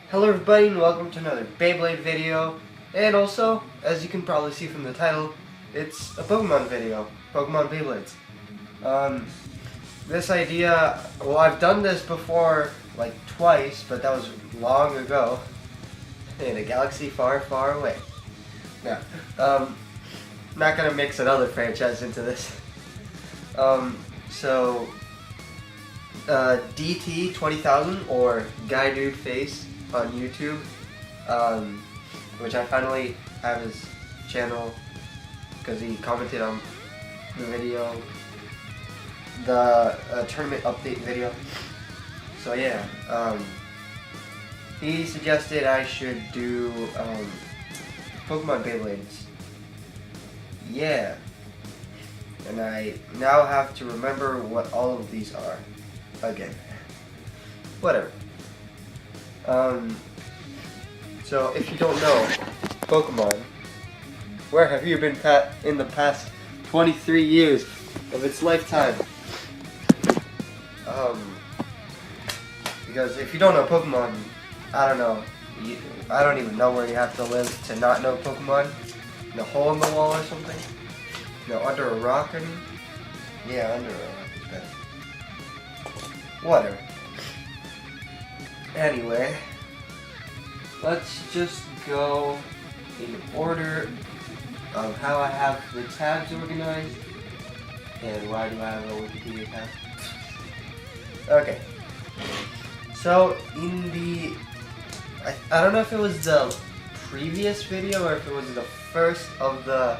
Hello everybody and welcome to another Beyblade video, and also, as you can probably see from the title, it's a Pokemon video, Pokemon Beyblades. This idea, well, I've done this before like twice, but that was long ago, in a galaxy far, far away. No, not gonna mix another franchise into this. DT 20,000 or Guy Dude Face on YouTube, which I finally have his channel because he commented on the video, the tournament update video. So yeah, he suggested I should do Pokemon Beyblades. Yeah, and I now have to remember what all of these are again. Whatever. So if you don't know, Pokemon, where have you been in the past 23 years of its lifetime? Because if you don't know Pokemon, I don't know, I don't even know where you have to live to not know Pokemon. In a hole in the wall or something? No, under a rock or anything? Yeah, under a rock is better. Whatever. Anyway, let's just go in order of how I have the tabs organized. And why do I have a Wikipedia tab? Okay. So, in the... I don't know if it was the previous video or if it was the first of the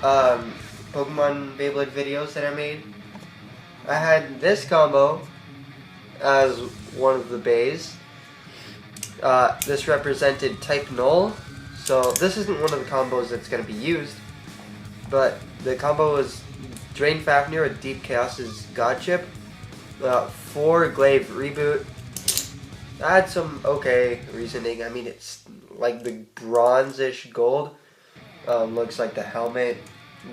Pokemon Beyblade videos that I made. I had this combo as one of the bays. This represented type null, so this isn't one of the combos that's going to be used, but the combo is Drain Fafnir with Deep Chaos's God Chip, 4 Glaive Reboot. I had some okay reasoning. I mean, it's like the bronze-ish gold looks like the helmet,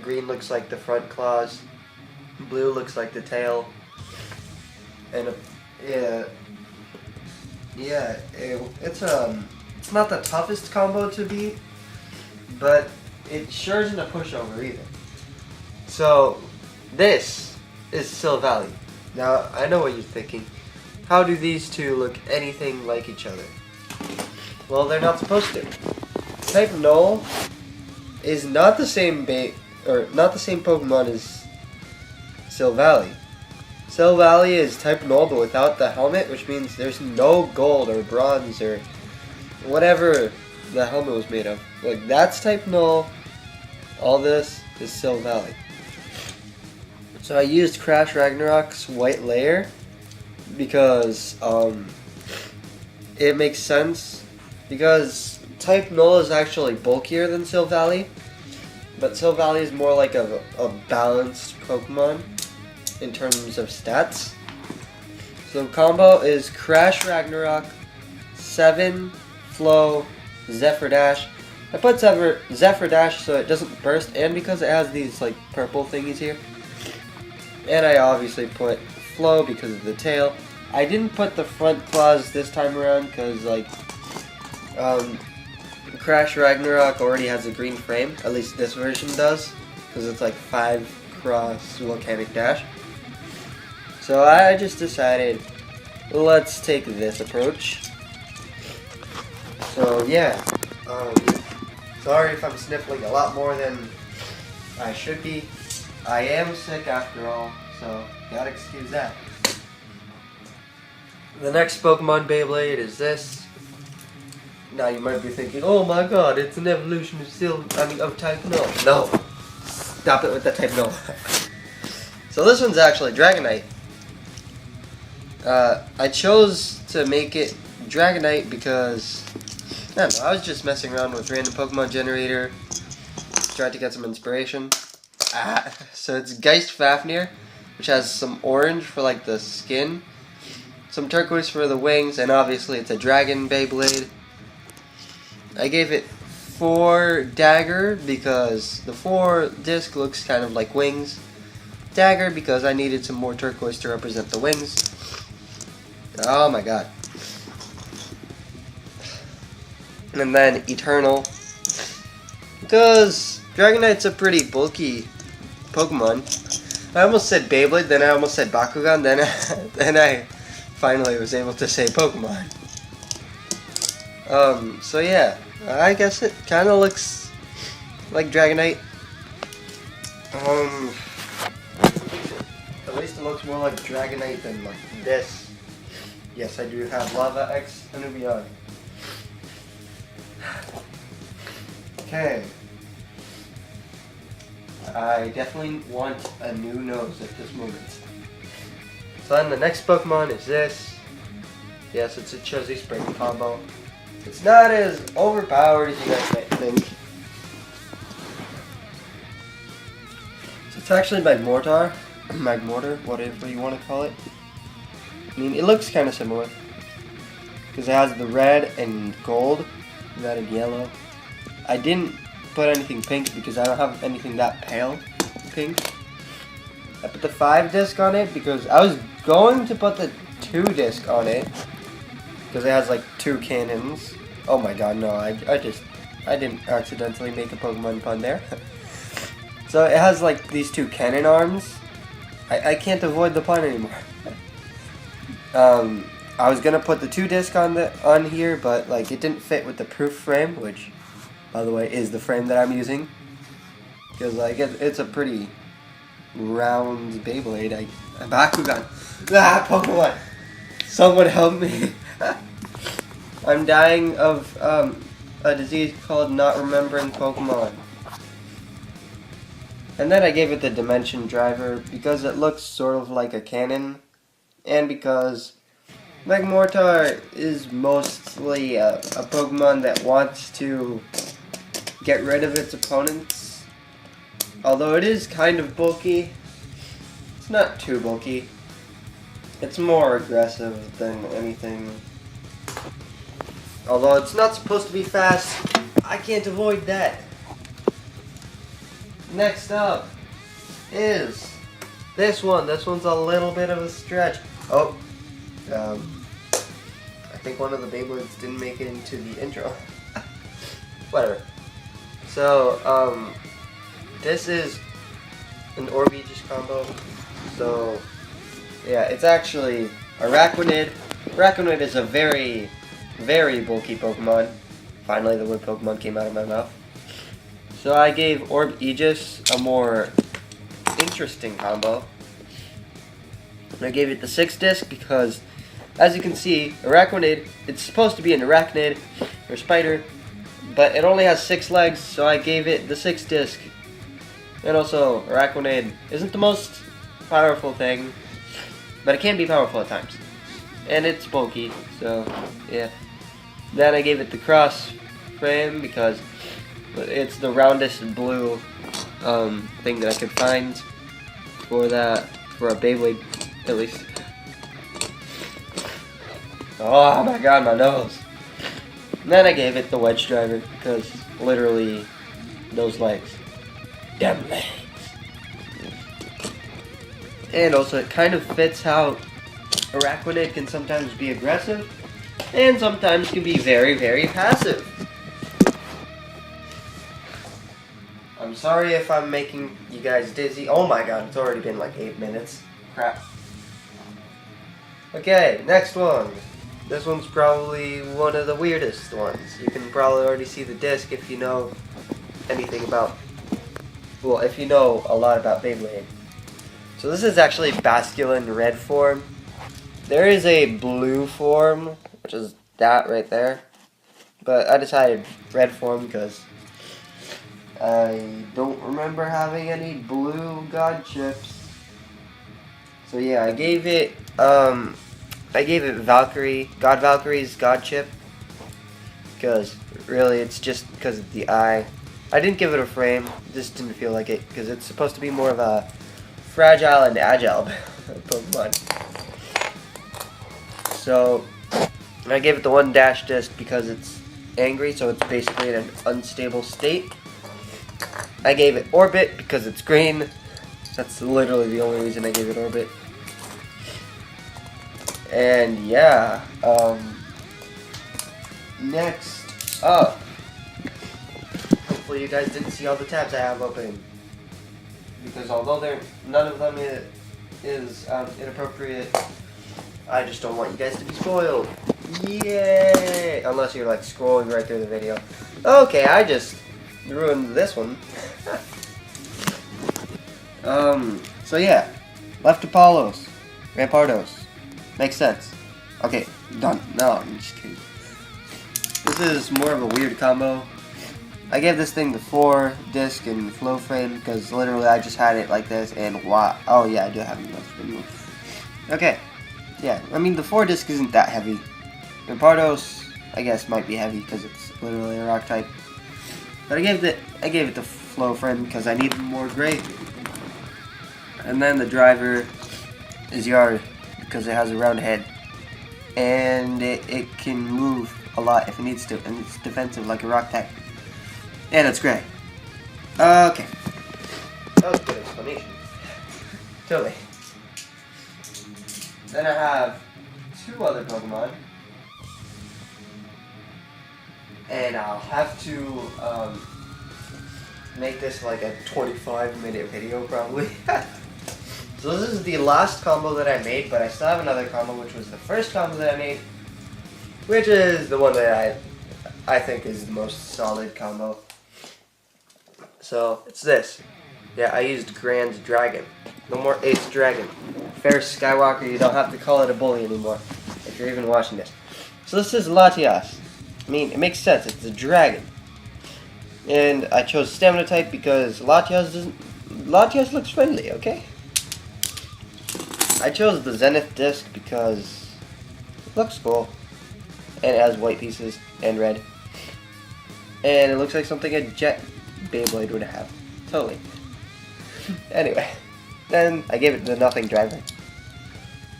green looks like the front claws, blue looks like the tail, and it's not the toughest combo to beat, but it sure isn't a pushover either. So this is Sil Valley. Now I know what you're thinking. How do these two look anything like each other? Well, they're not supposed to. Type Null is not the same Pokemon as Sil Valley. Sil Valley is type null but without the helmet, which means there's no gold or bronze or whatever the helmet was made of. Like, that's type null. All this is Sil Valley. So I used Crash Ragnarok's white layer because it makes sense, because type null is actually bulkier than Sil Valley, but Sil Valley is more like a balanced Pokemon in terms of stats. So the combo is Crash Ragnarok, 7, Flow, Zephyr Dash. I put Zephyr Dash so it doesn't burst, and because it has these like purple thingies here. And I obviously put Flow because of the tail. I didn't put the front claws this time around because like Crash Ragnarok already has a green frame, at least this version does, because it's like 5 cross volcanic dash. So I just decided, let's take this approach. So yeah, sorry if I'm sniffling a lot more than I should be. I am sick after all, so gotta excuse that. The next Pokemon Beyblade is this. Now you might be thinking, oh my god, it's an evolution of type null. No, stop it with the type null. So this one's actually Dragonite. I chose to make it Dragonite because, I don't know, I was just messing around with random Pokemon generator, tried to get some inspiration. So it's Geist Fafnir, which has some orange for like the skin, some turquoise for the wings, and obviously it's a Dragon Beyblade. I gave it 4 dagger because the 4 disc looks kind of like wings. Dagger because I needed some more turquoise to represent the wings. Oh my god. And then Eternal. Because Dragonite's a pretty bulky Pokemon. I almost said Beyblade, then I almost said Bakugan, then I finally was able to say Pokemon. So yeah, I guess it kind of looks like Dragonite. At least it looks more like Dragonite than like this. Yes, I do have Lava X Anubion. Okay. I definitely want a new nose at this moment. So then the next Pokemon is this. Yes, it's a Chuzzy Spring combo. It's not as overpowered as you guys might think. So it's actually Magmortar, whatever you want to call it. I mean, it looks kind of similar. Because it has the red and gold, red and yellow. I didn't put anything pink because I don't have anything that pale pink. I put the 5-disc on it because I was going to put the 2-disc on it because it has like 2 cannons. Oh my god, no, I didn't accidentally make a Pokemon pun there. So it has like these 2 cannon arms. I can't avoid the pun anymore. I was gonna put the 2-disc on here, but like it didn't fit with the proof frame, which, by the way, is the frame that I'm using. Because like it's a pretty round Beyblade. A Bakugan. Ah, Pokemon! Someone help me! I'm dying of a disease called not remembering Pokemon. And then I gave it the Dimension Driver because it looks sort of like a cannon, and because Magmortar is mostly a Pokemon that wants to get rid of its opponents. Although it is kind of bulky, it's not too bulky. It's more aggressive than anything. Although it's not supposed to be fast, I can't avoid that. Next up is this one. This one's a little bit of a stretch. Oh, I think one of the Beyblades didn't make it into the intro. Whatever. So, this is an Orbeegeous combo. So, yeah, it's actually Araquanid. Araquanid is a very, very bulky Pokemon. Finally, the word Pokemon came out of my mouth. So I gave Orbeegeous a more interesting combo. I gave it the 6-disc because, as you can see, Araquanid, it's supposed to be an arachnid or spider, but it only has 6 legs, so I gave it the 6-disc. And also, Araquanid isn't the most powerful thing, but it can be powerful at times. And it's bulky, so yeah. Then I gave it the cross frame because it's the roundest blue thing that I could find for a Beyblade, at least. Oh my god, my nose. And then I gave it the wedge driver because literally those legs. Damn legs. And also it kind of fits how Araquanid can sometimes be aggressive and sometimes can be very, very passive. I'm sorry if I'm making you guys dizzy. Oh my god, it's already been like 8 minutes. Crap. Okay, next one. This one's probably one of the weirdest ones. You can probably already see the disc if you know anything about, well, if you know a lot about Beyblade. So this is actually Basculin red form. There is a blue form, which is that right there. But I decided red form because I don't remember having any blue god chips. So yeah, I gave it Valkyrie, God Valkyrie's god chip. Because really it's just because of the eye. I didn't give it a frame, it just didn't feel like it because it's supposed to be more of a fragile and agile Pokemon. So I gave it the 1-disc because it's angry, so it's basically in an unstable state. I gave it Orbit because it's green. That's literally the only reason I gave it Orbit. And yeah, next Oh. Hopefully you guys didn't see all the tabs I have open. Because although none of them is inappropriate, I just don't want you guys to be spoiled. Yay! Unless you're like scrolling right through the video. Okay, I just ruined this one. So yeah. Left Apollos. Rampardos. Makes sense. Okay, done. No, I'm just kidding. This is more of a weird combo. I gave this thing the 4-disc and flow frame because literally I just had it like this and wow. Oh yeah, I do have it. Okay. Yeah, I mean the 4-disc isn't that heavy. Rampardos, I guess, might be heavy because it's literally a rock type. But I gave it the flow frame because I needed more gray. And then the driver is Yard because it has a round head. And it can move a lot if it needs to. And it's defensive like a rock type. And it's gray. Okay. That was a good explanation. Totally. Then I have 2 other Pokemon. And I'll have to make this like a 25-minute video probably. So this is the last combo that I made, but I still have another combo, which was the first combo that I made, which is the one that I think is the most solid combo. So it's this. Yeah, I used Grand Dragon. No more Ace Dragon. Fair Skywalker, you don't have to call it a bully anymore, if you're even watching this. So this is Latias. I mean, it makes sense, it's a dragon. And I chose Stamina type because Latias looks friendly, okay? I chose the Zenith disc because it looks cool. And it has white pieces and red. And it looks like something a jet Beyblade would have. Totally. Anyway, then I gave it the Nothing driver.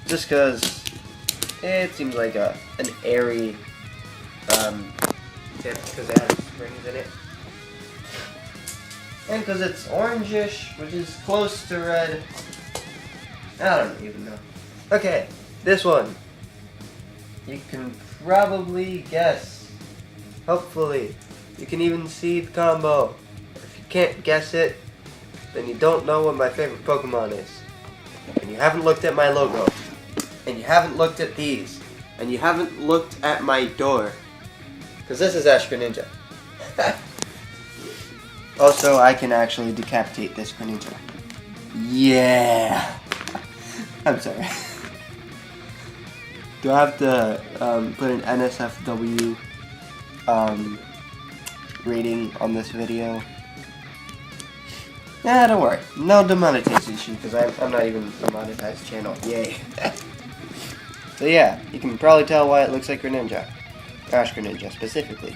Just because it seems like an airy tip because it has springs in it. And because it's orangish, which is close to red. I don't even know. Okay, this one. You can probably guess. Hopefully. You can even see the combo. If you can't guess it, then you don't know what my favorite Pokemon is. And you haven't looked at my logo. And you haven't looked at these. And you haven't looked at my door. Because this is Ash Greninja. Also, I can actually decapitate this Greninja. Yeah! I'm sorry. Do I have to put an NSFW rating on this video? Yeah, don't worry. No demonetization because I'm not even a monetized channel. Yay. So yeah, you can probably tell why it looks like Greninja. Ash Greninja specifically.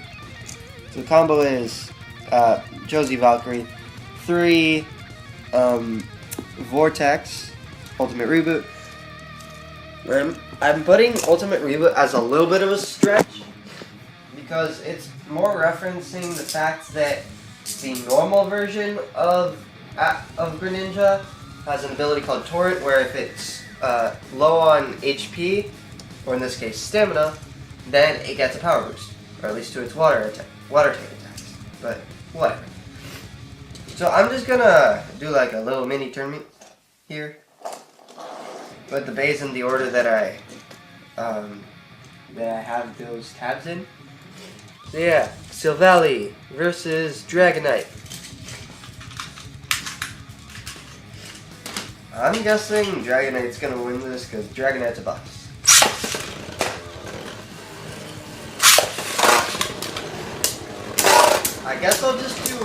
So the combo is Josie Valkyrie, 3 Vortex, Ultimate Reboot. I'm putting Ultimate Reboot as a little bit of a stretch because it's more referencing the fact that the normal version of Greninja has an ability called Torrent, where if it's low on HP, or in this case stamina, then it gets a power boost, or at least to its water type attacks. But whatever. So I'm just gonna do like a little mini tournament here. Put the bays in the order that I have those tabs in. So yeah, Silvally versus Dragonite. I'm guessing Dragonite's gonna win this because Dragonite's a boss. I guess I'll just do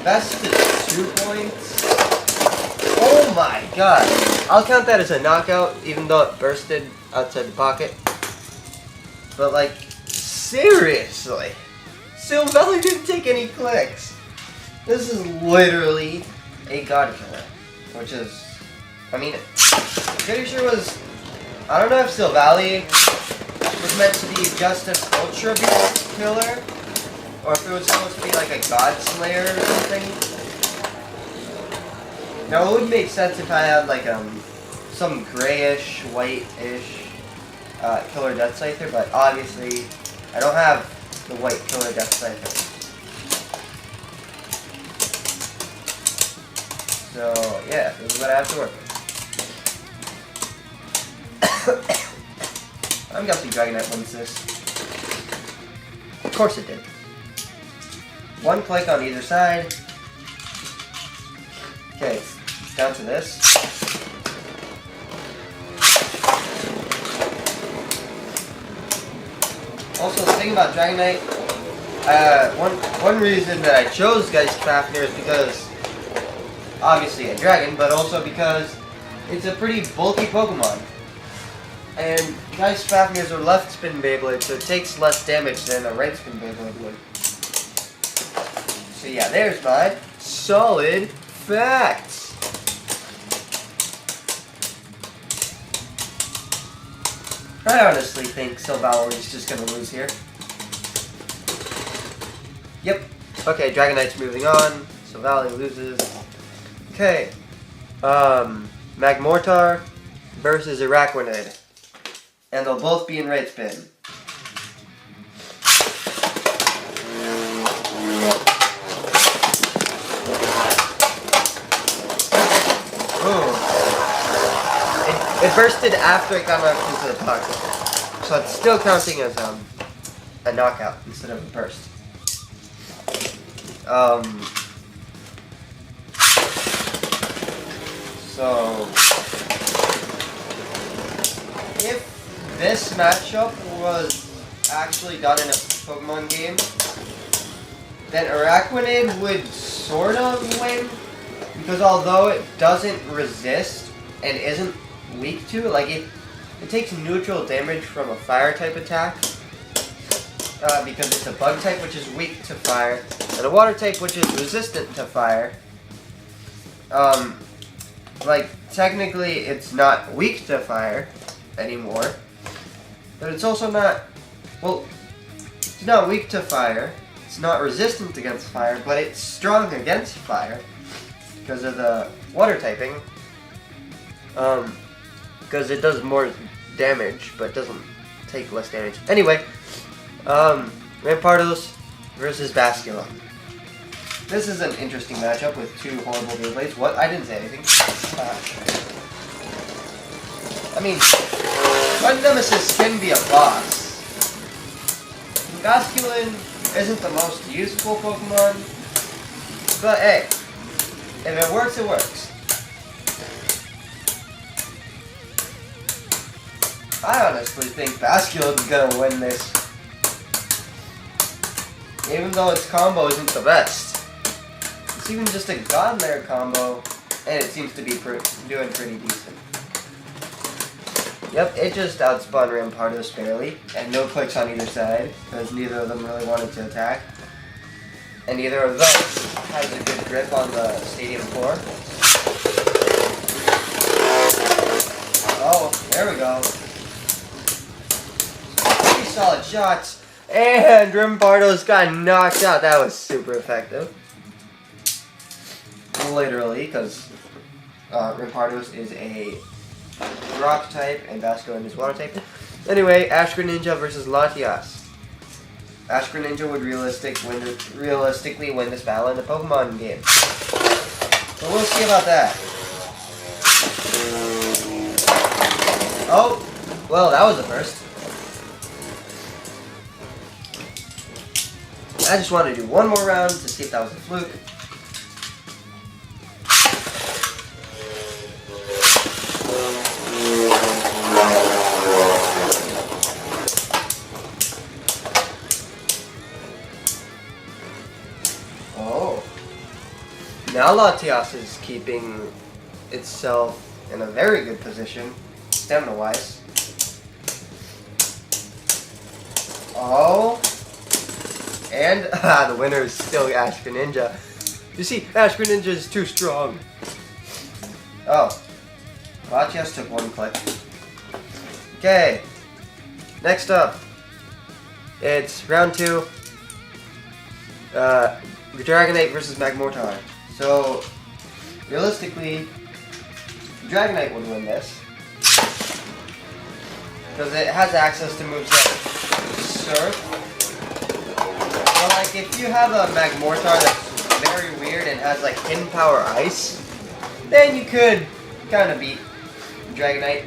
best of 2 points. Oh my god. I'll count that as a knockout, even though it bursted outside the pocket. But like, seriously. Silvally didn't take any clicks. This is literally a god killer. Which is, I mean, I'm pretty sure it was, I don't know if Silvally was meant to be just an ultra killer, or if it was supposed to be like a god slayer or something. Now it would make sense if I had like some grayish, white-ish killer Death Scyther, but obviously I don't have the white killer death cipher. So yeah, this is what I have to work with. I'm guessing Dragonite wins this. Of course it did. One click on either side. Okay, it's down to this. Also, the thing about Dragonite, one reason that I chose Geist Fafnir is because, obviously a dragon, but also because it's a pretty bulky Pokemon. And Geist Fafnirs are left spin Beyblade, so it takes less damage than a right spin Beyblade would. So yeah, there's my solid facts. I honestly think Silvally is just gonna lose here. Yep. Okay, Dragonite's moving on. Silvally loses. Okay. Magmortar versus Araquanid. And they'll both be in right spin. It bursted after it got knocked into the puck. So it's still counting as a knockout instead of a burst. So if this matchup was actually done in a Pokemon game, then Araquanid would sort of win, because although it doesn't resist and isn't weak to, like it takes neutral damage from a fire type attack, because it's a bug type which is weak to fire, and a water type which is resistant to fire. Like technically it's not weak to fire anymore, but it's also not, well, it's not weak to fire, it's not resistant against fire, but it's strong against fire because of the water typing. Because it does more damage, but doesn't take less damage. Anyway, Rampardos versus Basculin. This is an interesting matchup with two horrible Beyblades. What? I didn't say anything. I mean, one Nemesis can be a boss. Basculin isn't the most useful Pokemon, but hey, if it works, it works. I honestly think Basculin's gonna win this, even though its combo isn't the best. It's even just a Godmare combo, and it seems to be doing pretty decent. Yep, it just outspun Rampardos barely, and no clicks on either side, because neither of them really wanted to attack. And neither of those has a good grip on the stadium floor. Oh, there we go. Pretty solid shots, and Rampardos got knocked out. That was super effective. Literally, because Rampardos is a rock type and Basculin is water type. Anyway, Ash Greninja versus Latias. Ash Greninja would realistically win this battle in the Pokemon game. So we'll see about that. Oh, well, that was a first. I just want to do one more round to see if that was a fluke. Oh. Now Latias is keeping itself in a very good position, stamina-wise. Oh. And the winner is still Ash Greninja. You see, Ash Greninja is too strong. Oh. Latias took one click. Okay. Next up, it's round 2. Dragonite versus Magmortar. So, realistically, Dragonite would win this, because it has access to moves like Surf, like if you have a Magmortar that's very weird and has like hidden power ice, then you could kind of beat Dragonite.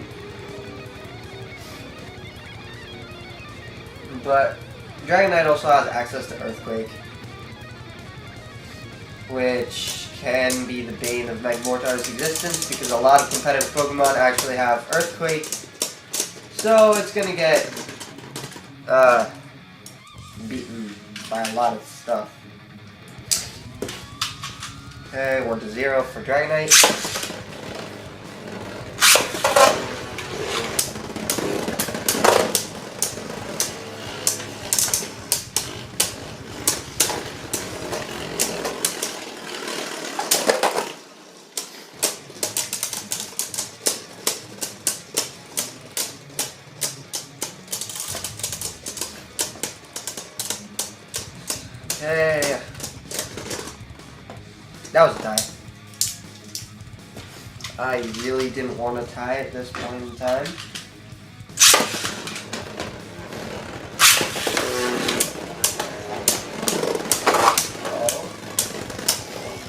But Dragonite also has access to Earthquake, which can be the bane of Magmortar's existence because a lot of competitive Pokemon actually have Earthquake. So it's gonna get beaten by a lot of stuff. Okay, 1-0 for Dragonite. Okay. That was a tie. I really didn't want to tie at this point in time.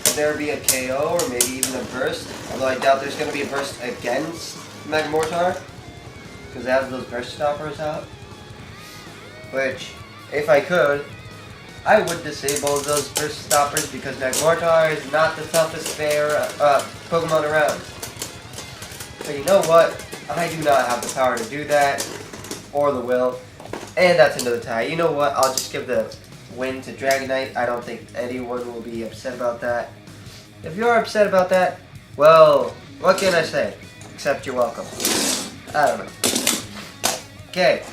Could there be a KO or maybe even a burst? Although I doubt there's going to be a burst against Magmortar, because it has those burst stoppers out. Which, if I could, I would disable those burst stoppers because Magmortar is not the toughest Pokemon around. But you know what? I do not have the power to do that, or the will, and that's another tie. You know what? I'll just give the win to Dragonite. I don't think anyone will be upset about that. If you're upset about that, well, what can I say? Except you're welcome. I don't know. Okay.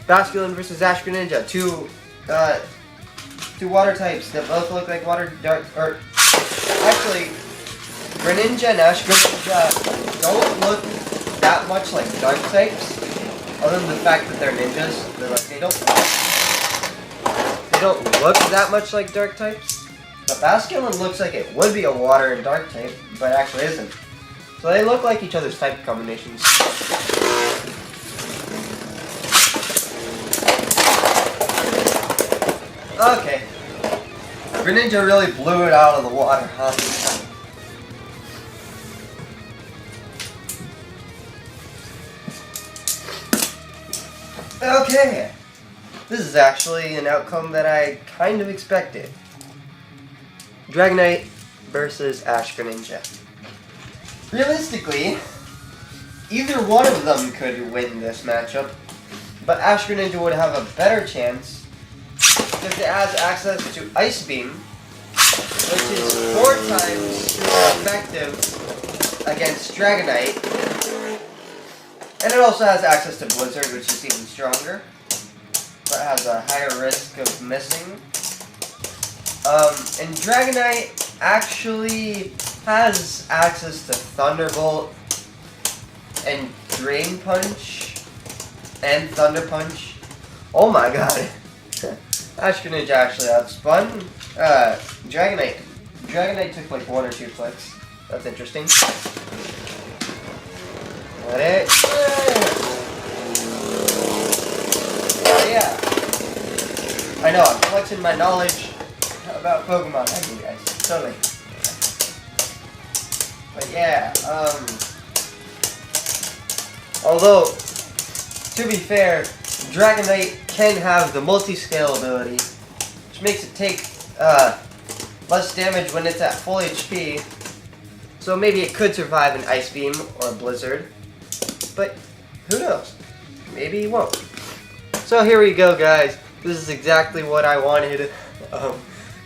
Basculin versus Ash Greninja. Two water types that both look like water dark, or actually Greninja and Ash Greninja don't look that much like dark types, other than the fact that they're ninjas. They don't look that much like dark types. But Basculin looks like it would be a water and dark type, but actually isn't. So they look like each other's type combinations. Okay. Greninja really blew it out of the water, huh? Okay. This is actually an outcome that I kind of expected. Dragonite versus Ash Greninja. Realistically, either one of them could win this matchup, but Ash Greninja would have a better chance because it has access to Ice Beam, which is 4 times effective against Dragonite. And it also has access to Blizzard, which is even stronger, but has a higher risk of missing. And Dragonite actually has access to Thunderbolt and Drain Punch and Thunder Punch. Oh my god. Ash Greninja actually outspun Dragonite. Dragonite took like 1 or 2 clicks. That's interesting. Got it. Oh yeah. I know, I'm flexing my knowledge about Pokemon. I do, guys. Totally. But yeah, although, to be fair, Dragonite can have the multi-scale ability, which makes it take less damage when it's at full HP. So maybe it could survive an Ice Beam or a Blizzard, but who knows? Maybe it won't. So here we go, guys. This is exactly what I wanted.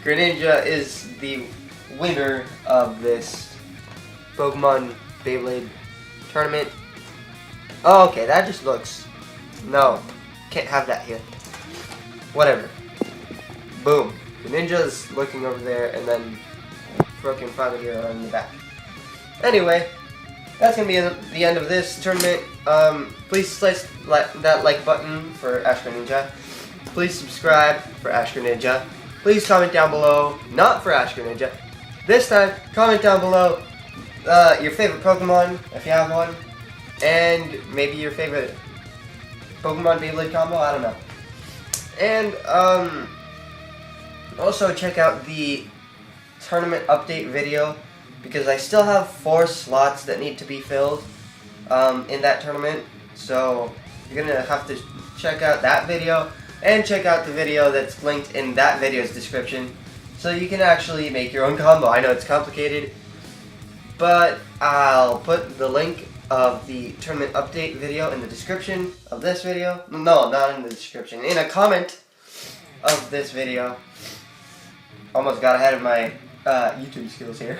Greninja is the winner of this Pokemon Beyblade tournament. Oh, okay, that just looks... No, can't have that here. Whatever. Boom. Greninja's looking over there, and then Broken Frogadier on the back. Anyway, that's going to be the end of this tournament. Please slice that like button for Ash Greninja. Please subscribe for Ash Greninja. Please comment down below, not for Ash Greninja. This time, comment down below your favorite Pokemon, if you have one, and maybe your favorite Pokemon Beyblade combo, I don't know. And, Also check out the tournament update video because I still have 4 slots that need to be filled in that tournament. So you're gonna have to check out that video and check out the video that's linked in that video's description so you can actually make your own combo. I know it's complicated, but I'll put the link of the tournament update video in the description of this video. No, not in the description. In a comment of this video. Almost got ahead of my YouTube skills here.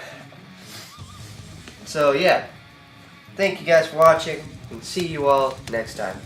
So yeah, thank you guys for watching, and see you all next time.